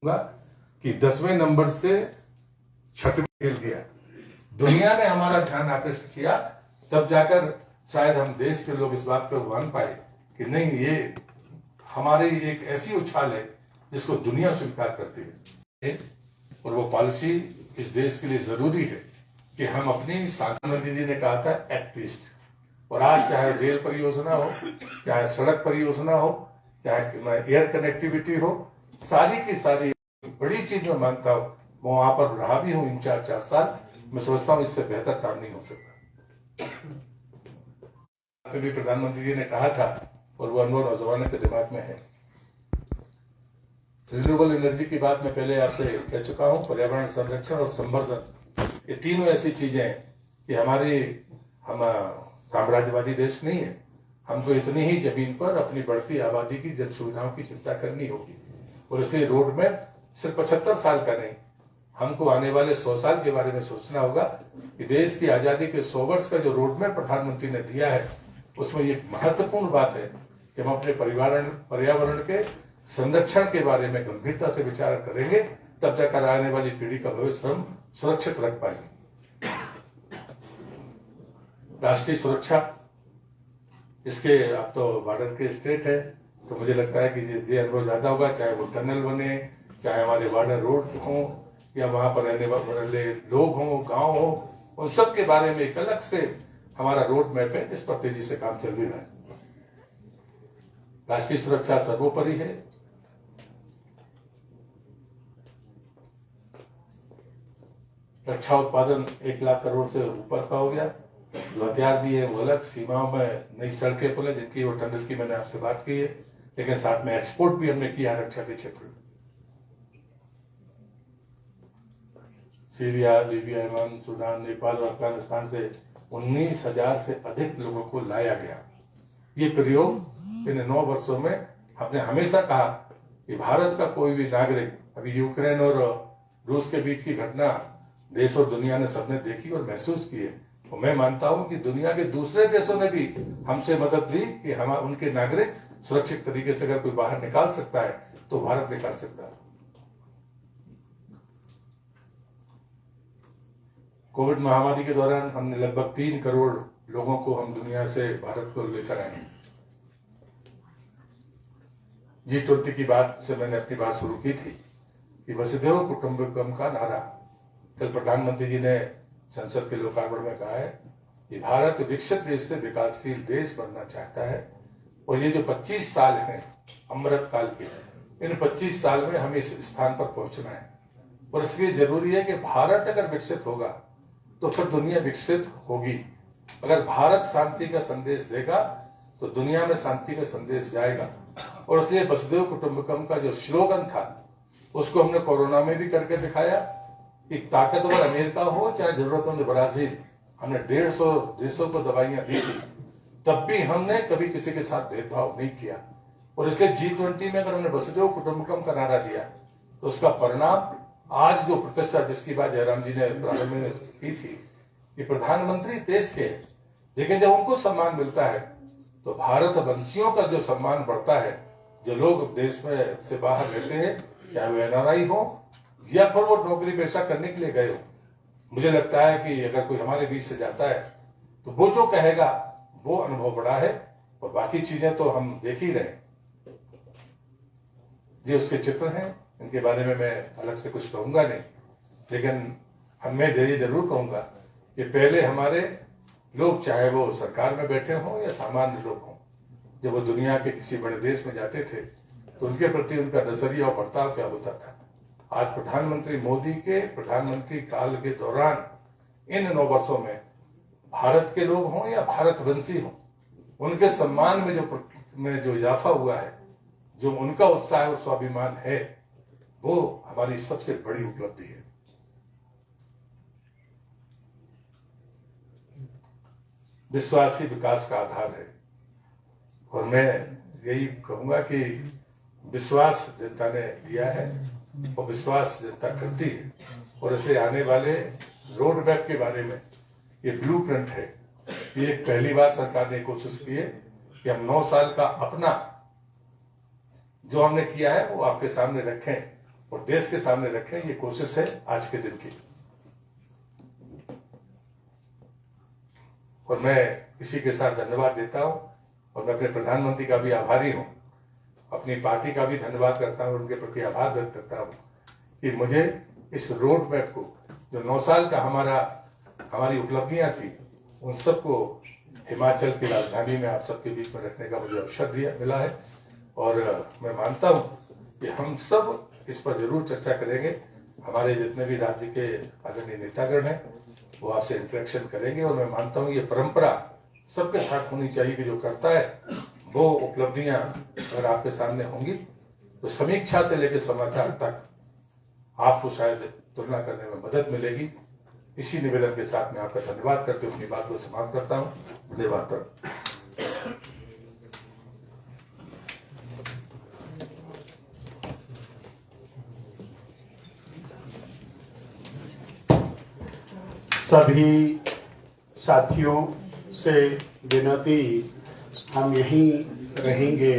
कि 10वें नंबर से 6वें खेल गया। दुनिया ने हमारा ध्यान आकृष्ट किया, तब जाकर शायद हम देश के लोग इस बात को मान पाए कि नहीं, ये हमारी एक ऐसी उछाल है जिसको दुनिया स्वीकार करती है। और वो पॉलिसी इस देश के लिए जरूरी है कि हम अपनी सांसद जी ने कहा था एक्ट ईस्ट, और आज चाहे रेल परियोजना हो, चाहे सड़क परियोजना हो, चाहे एयर कनेक्टिविटी हो, सारी की सारी बड़ी चीज में मानता हूं। मैं वहां पर रहा भी हूं इन 4 साल। मैं सोचता हूं इससे बेहतर काम नहीं हो सकता। तो भी प्रधानमंत्री जी ने कहा था और वो अनुभव नौजवानों के दिमाग में है। रिन्यूएबल एनर्जी की बात मैं पहले आपसे कह चुका हूं। पर्यावरण संरक्षण और संवर्धन, ये तीनों ऐसी चीजें हैं कि हम साम्राज्यवादी देश नहीं है। हमको इतनी ही जमीन पर अपनी बढ़ती आबादी की जन सुविधाओं की चिंता करनी होगी, और इसलिए रोड मैप सिर्फ 75 साल का नहीं, हमको आने वाले 100 साल के बारे में सोचना होगा कि देश की आजादी के 100 वर्ष का जो रोड मैप प्रधानमंत्री ने दिया है, उसमें ये महत्वपूर्ण बात है कि हम अपने पर्यावरण के संरक्षण के बारे में गंभीरता से विचार करेंगे, तब जाकर आने वाली पीढ़ी का भविष्य हम सुरक्षित रख पाएंगे। राष्ट्रीय सुरक्षा, इसके अब तो बॉर्डर के स्टेट है, तो मुझे लगता है कि जिस अनुभव ज्यादा होगा, चाहे वो टनल बने, चाहे हमारे बॉर्डर रोड हो, या वहां पर रहने वाले लोग हों, गांव हो, उन सब के बारे में एक अलग से हमारा रोड मैप है, इस पर तेजी से काम चल भी रहा है। राष्ट्रीय सुरक्षा सर्वोपरि है। रक्षा उत्पादन 1 लाख करोड़ से ऊपर का हो गया। जो हथियार दिए वो अलग, सीमाओं में नई सड़कें पुलें जिनकी वो टनल की मैंने आपसे बात की है, लेकिन साथ में एक्सपोर्ट भी हमने किया रक्षा के क्षेत्र में। Syria, Libya, Yemen, Sudan, Nepal और अफगानिस्तान से 19,000 से अधिक लोगों को लाया गया। ये प्रयोग इन 9 वर्षों में हमने हमेशा कहा कि भारत का कोई भी नागरिक, अभी यूक्रेन और रूस के बीच की घटना देश और दुनिया ने सबने देखी और महसूस की है। तो मैं मानता हूं कि दुनिया के दूसरे देशों ने भी हमसे मदद ली कि हम उनके नागरिक सुरक्षित तरीके से अगर कोई बाहर निकाल सकता है तो भारत निकाल सकता है। कोविड महामारी के दौरान हमने लगभग 3 करोड़ लोगों को हम दुनिया से भारत को लेकर आए हैं। G20 की बात से मैंने अपनी बात शुरू की थी कि वसुधैव कुटुंबकम का नारा कल प्रधानमंत्री जी ने संसद के लोकार्पण में कहा है कि भारत विकसित देश से विकासशील देश बनना चाहता है, और ये जो 25 साल हैं अमृत काल के, इन 25 साल में हमें इस स्थान पर पहुंचना है। और इसलिए जरूरी है कि भारत अगर विकसित होगा तो फिर दुनिया विकसित होगी। अगर भारत शांति का संदेश देगा तो दुनिया में शांति का संदेश जाएगा। और इसलिए वसुधैव कुटुंबकम का जो स्लोगन था उसको हमने कोरोना में भी करके दिखाया कि ताकतवर अमेरिका हो चाहे जरूरतमंद ब्राजील, हमने 150 देशों को दवाइयां दी थी, तब भी हमने कभी किसी के साथ भेदभाव नहीं किया। और इसलिए G20 में अगर हमने वसुधैव कुटुंबकम का नारा दिया तो उसका परिणाम आज जो प्रतिष्ठा जिसकी बात जयराम जी ने प्रारंभ में की थी कि प्रधानमंत्री देश के, लेकिन जब उनको सम्मान मिलता है तो भारत वंशियों का जो सम्मान बढ़ता है, जो लोग देश में से बाहर रहते हैं, चाहे वो NRI हो या फिर वो नौकरी पेशा करने के लिए गए हो, मुझे लगता है कि अगर कोई हमारे बीच से जाता है तो वो जो कहेगा वो अनुभव बड़ा है। और बाकी चीजें तो हम देख ही रहे। ये उसके चित्र हैं, इनके बारे में मैं अलग से कुछ कहूंगा नहीं, लेकिन मैं ये जरूर कहूंगा कि पहले हमारे लोग, चाहे वो सरकार में बैठे हों या सामान्य लोग हों, जब वो दुनिया के किसी बड़े देश में जाते थे तो उनके प्रति उनका नजरिया और बर्ताव क्या होता था। आज प्रधानमंत्री मोदी के प्रधानमंत्री काल के दौरान इन 9 वर्षों में भारत के लोग हों या भारतवंशी हों, उनके सम्मान में जो इजाफा हुआ है, जो उनका उत्साह और स्वाभिमान है, वो हमारी सबसे बड़ी उपलब्धि है। विश्वास ही विकास का आधार है, और मैं यही कहूंगा कि विश्वास जनता ने दिया है और विश्वास जनता करती है। और इसलिए आने वाले रोड मैप के बारे में ये ब्लूप्रिंट है। ये पहली बार सरकार ने कोशिश की है कि हम 9 साल का अपना जो हमने किया है वो आपके सामने रखें और देश के सामने रखें, ये कोशिश है आज के दिन की। और मैं इसी के साथ धन्यवाद देता हूं और मैं अपने प्रधानमंत्री का भी आभारी हूं, अपनी पार्टी का भी धन्यवाद करता हूं, उनके प्रति आभार व्यक्त करता हूं कि मुझे इस रोड मैप को, जो 9 साल का हमारी उपलब्धियां थी, उन सबको हिमाचल की राजधानी में आप सबके बीच में रखने का मुझे अवसर मिला है। और मैं मानता हूं कि हम सब इस पर जरूर चर्चा करेंगे। हमारे जितने भी राज्य के आदरणीय नेतागण हैं वो आपसे इंटरेक्शन करेंगे और मैं मानता हूं ये परंपरा सबके साथ होनी चाहिए कि जो करता है वो उपलब्धियां अगर आपके सामने होंगी तो समीक्षा से लेकर समाचार तक आपको शायद तुलना करने में मदद मिलेगी। इसी निवेदन के साथ मैं आपका धन्यवाद करते हुए अपनी बात को समाप्त करता हूं। धन्यवाद। सभी साथियों से विनती, हम यहीं रहेंगे।